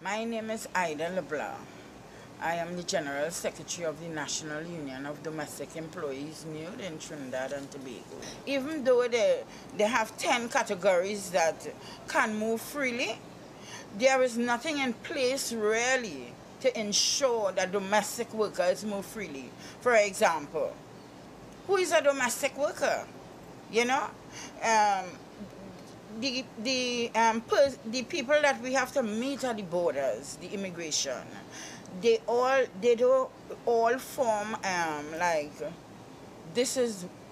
My name is Ida LeBlanc. I am the General Secretary of the National Union of Domestic Employees Nude in Trinidad and Tobago. Even though they have 10 categories that can move freely, there is nothing in place really to ensure that domestic workers move freely. For example, who is a domestic worker? You know? The people that we have to meet at the borders, the immigration, they don't all form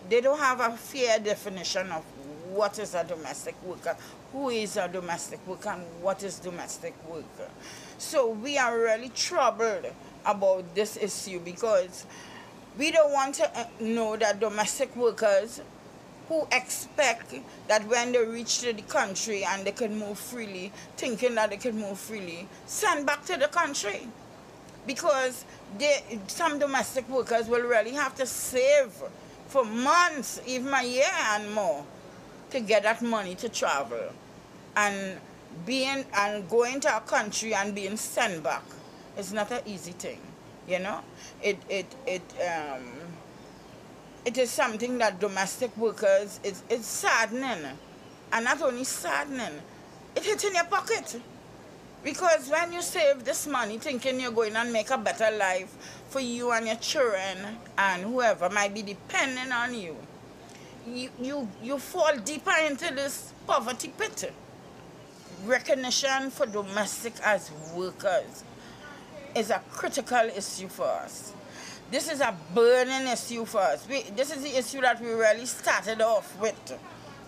they don't have a fair definition of what is a domestic worker, who is a domestic worker, and what is domestic worker. So we are really troubled about this issue because we don't want to know that domestic workers who expect that when they reach to the country and they can move freely, thinking that they can move freely, send back to the country. Because some domestic workers will really have to save for months, even a year and more, to get that money to travel. And going to a country and being sent back is not an easy thing, you know? It is something that domestic workers, it's saddening. And not only saddening, it hits in your pocket. Because when you save this money thinking you're going to make a better life for you and your children and whoever might be depending on you, you fall deeper into this poverty pit. Recognition for domestic as workers is a critical issue for us. This is a burning issue for us. This is the issue that we really started off with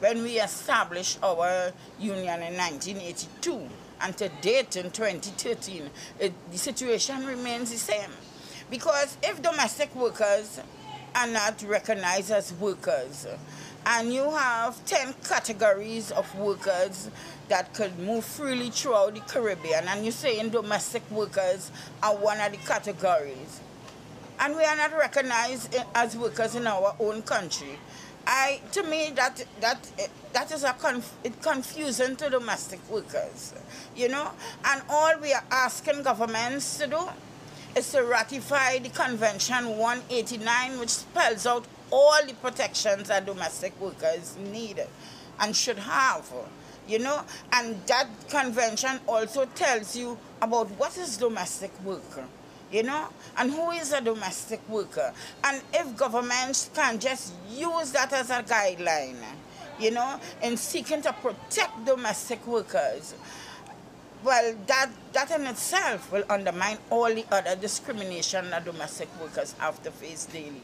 when we established our union in 1982. And to date, in 2013, the situation remains the same. Because if domestic workers are not recognized as workers, and you have 10 categories of workers that could move freely throughout the Caribbean, and you're saying domestic workers are one of the categories, and we are not recognized as workers in our own country, to me that is confusing to domestic workers, you know. And all we are asking governments to do is to ratify the Convention 189, which spells out all the protections that domestic workers need and should have, you know. And that convention also tells you about what is domestic work, you know, and who is a domestic worker. And if governments can just use that as a guideline, you know, in seeking to protect domestic workers, well, that in itself will undermine all the other discrimination that domestic workers have to face daily.